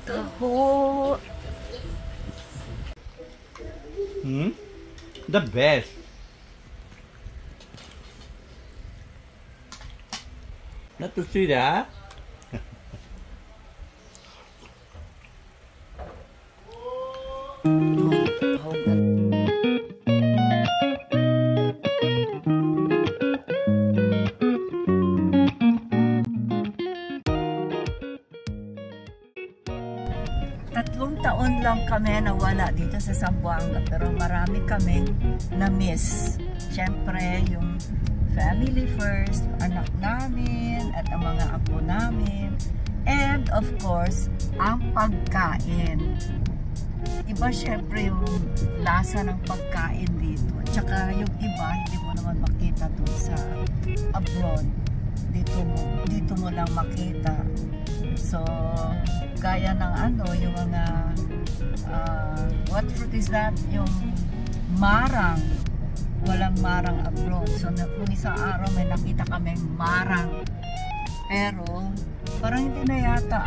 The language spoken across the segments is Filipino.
Taho. The best. Not to see that. Tatlong taon lang kami nawala dito sa Zamboanga, pero marami kaming na-miss. Siyempre, yung family first, yung anak namin at ang mga apo namin. And of course, ang pagkain. Iba siyempre yung lasa ng pagkain dito. Tsaka yung iba, hindi mo naman makita doon sa abroad. Dito mo lang makita. So, gaya ng yung mga what fruit is that? Yung marang. Walang marang abroad. So, nung isang araw may nakita kaming marang. Pero, parang hindi na yata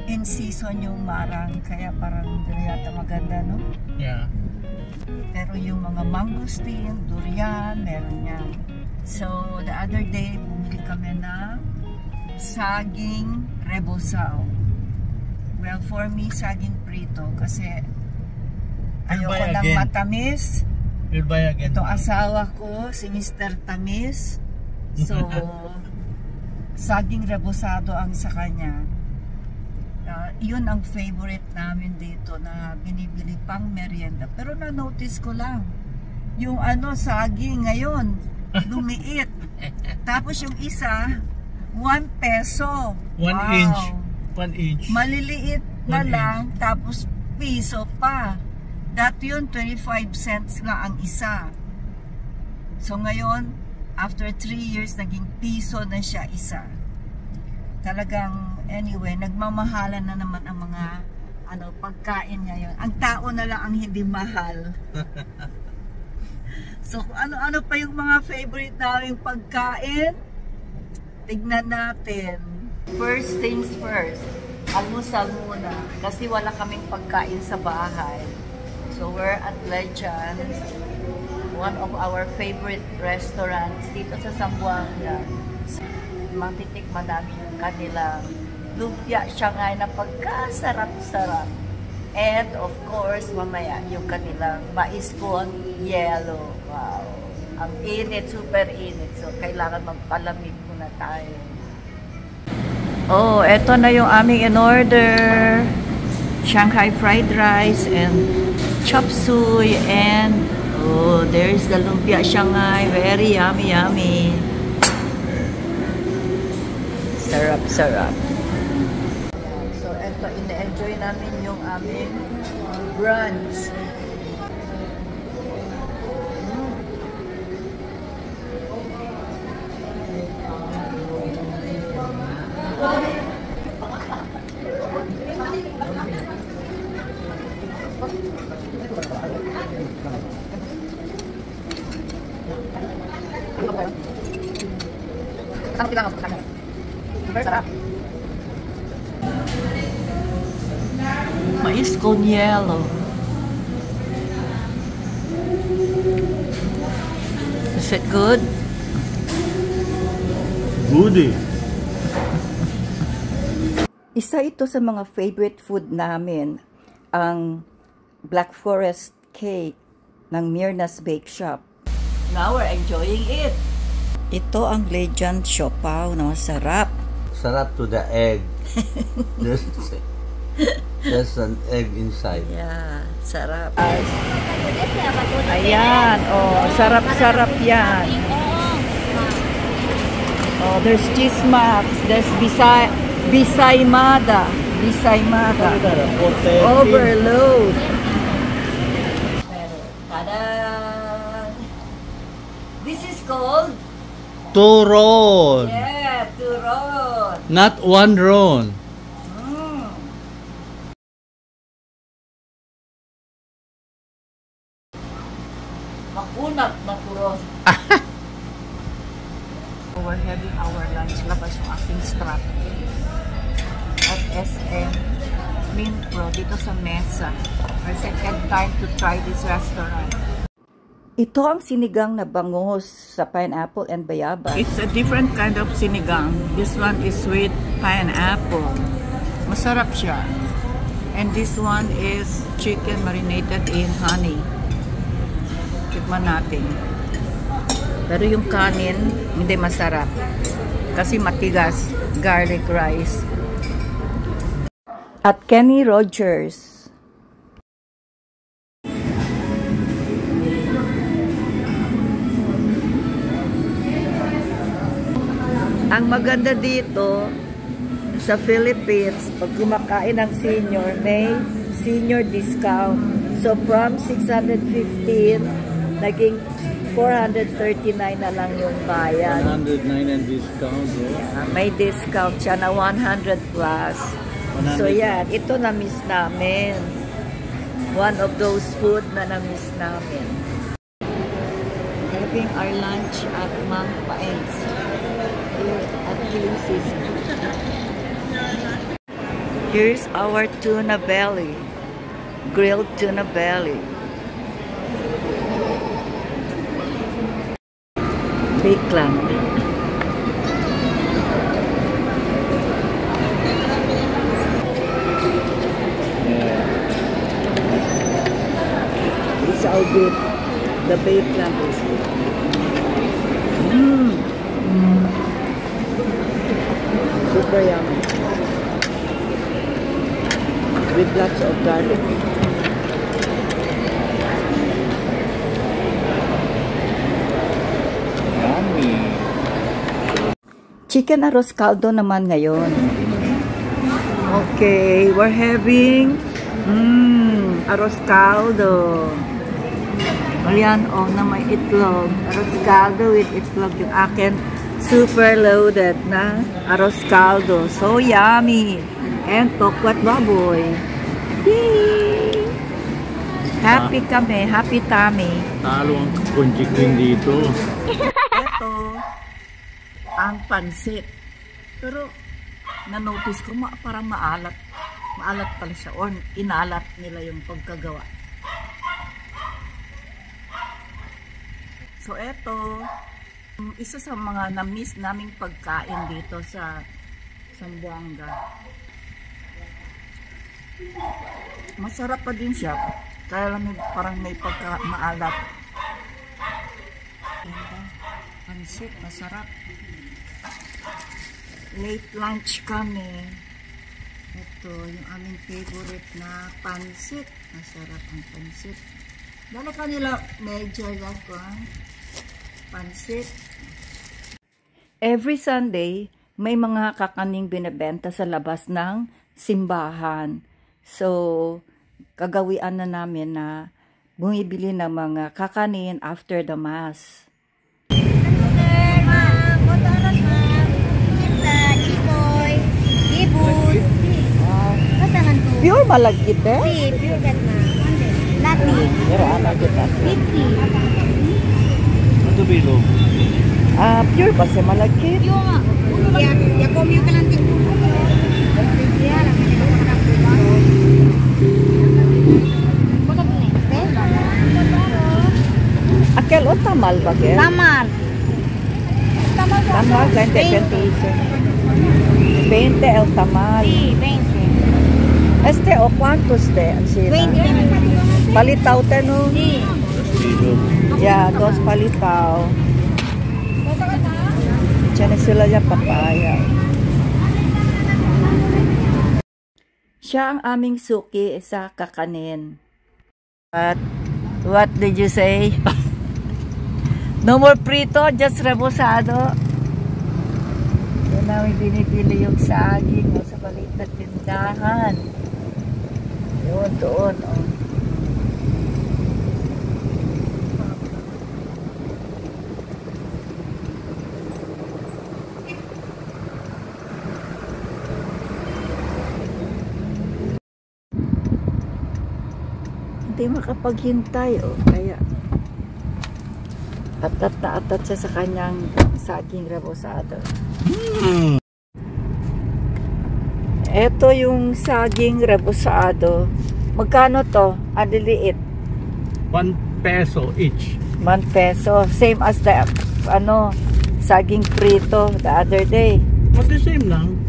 in season yung marang. Kaya parang hindi na yata maganda, no? Yeah. Pero yung mga mangosteen, durian, meron yan. So, the other day, bumili kami ng saging rebosao. Well, for me, saging prito. Kasi ayoko ng matamis. You'll buy again. Itong asawa ko, si Mr. Tamis. So, saging rebosado ang sa kanya. Yun ang favorite namin dito na binibili pang merienda. Pero na-notice ko lang, yung saging ngayon, lumiit. Tapos yung isa, 1 peso. 1 inch. 1 inch. Maliliit na lang, tapos piso pa. Dati yun, 25 cents lang ang isa. So ngayon, after 3 years, naging piso na siya isa. Talagang, anyway, nagmamahalan na naman ang mga pagkain ngayon. Ang tao na lang ang hindi mahal. So, ano pa yung mga favorite naming pagkain? Tignan natin. First things first, almusal muna. Kasi wala kaming pagkain sa bahay. So, we're at Legends, one of our favorite restaurants dito sa Zamboanga. Matitikman namin yung kanilang lumpia Shanghai na pagkasarap-sarap. And of course, mamaya yung kanilang mais con yellow. Wow! Ang init, super init. So, kailangan magpalamig muna tayo. Oh, eto na yung aming in-order. Shanghai fried rice and chop suey. And, oh, there's the lumpia Shanghai. Very yummy, yummy. Sarap, sarap. So, eto, ina-enjoy namin yung aming brunch. Kasama sila ng kanya. Super sarap. Mais con yellow. Is it good? Goodie. Isa ito sa mga favorite food namin, ang Black Forest Cake ng Myrna's Bake Shop. Now we're enjoying it. Ito ang Legend Siopaw na masarap. Sarap to the egg. There's an egg inside. Yeah, sarap. Ayan, oh, sarap-sarap yan. Oh, there's cheese max, there's bisaymada. Overload. Tada! This is called Turon. Yeah, turon. Not one ron. Makunat na turon. we're having our lunch. Labas yung aking strap. At SM Mint Pro dito sa mesa. Our second time to try this restaurant. Ito ang sinigang na bangus sa pineapple and bayabas. It's a different kind of sinigang. This one is with pineapple. Masarap siya. And this one is chicken marinated in honey. Tikman natin. Pero yung kanin, hindi masarap. Kasi matigas. Garlic rice. At Kenny Rogers. Ang maganda dito sa Philippines, pag kumakain ng senior, may senior discount. So from 615, naging 439 na lang yung bayad. 109 and discount, bro. Yeah, may discount siya na 100 plus. 100. So yan, ito na-miss namin. One of those food na na-miss namin. Having our lunch at Mang Paeng's here at Killing Season. Here's our tuna belly. Grilled tuna belly. Baked lamb. It's all good. The baked lamb is good. Super yummy. With lots of garlic. Yummy. Chicken arroz caldo naman ngayon. Okay, we're having arroz caldo. Ayan, na may itlog. Arroz caldo with itlog. Yung akin, super loaded na arroz caldo. So yummy. And tokwat baboy. Yay! Happy kami. Happy tummy. Talo ang kunjiking dito. Ito, ang pansit. Pero, na-notice ko, parang maalat. Maalat pala siya. Or inalat nila yung pagkagawa. So, ito, isa sa mga na-miss naming pagkain dito sa Zamboanga. Masarap pa din siya. Kaya lang parang may pagka-maalat. Pansit, masarap. Late lunch kami. Ito, yung aming favorite na pansit. Masarap ang pansit. Dala kanila medyo ako pansit. Every Sunday, may mga kakaning binebenta sa labas ng simbahan. So, kagawian na namin na bumibili ng mga kakanin after the mass. Pure malagkit eh? Si, pure cat na. Lati. Pero malagkit na. 50. Ito bilo. Pure ba siya malagkit? Ya comió ka lang din. Aquel o tamal ba kaya? Tamal. Tamal, 20 pesos. 20 el tamal. Sí, 20. Este o cuántos de? 20. Palitaw te no? Sí. Yeah, dos palitaw. Diyan sila yung papaya. Siya ang aming suki sa kakanin. What did you say? No more prito, just rebosado. Doon namin binibili yung saging sa maliit na tindahan. Yun, doon. Oh. Hindi makapaghintay, kaya atat na atat siya sa kanyang saging rebosado. Ito yung saging rebosado. Magkano to? Ang liliit. 1 peso each. 1 peso. Same as the saging prito the other day. What the same lang?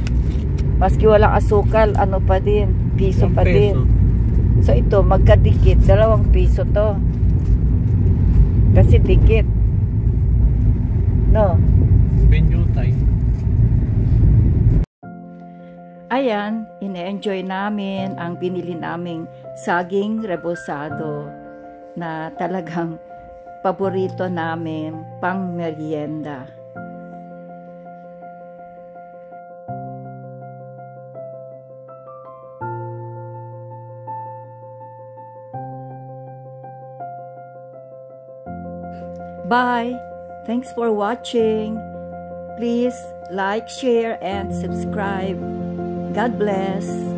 Maski walang asukal, ano pa din? Piso 1 pa din. peso. So ito, magkadikit. 2 piso to. Kasi dikit. No? Benyutay. Ayan, ine-enjoy namin ang binili naming saging rebosado na talagang paborito namin pang merienda. Bye! Thanks for watching. Please like, share, and subscribe. God bless.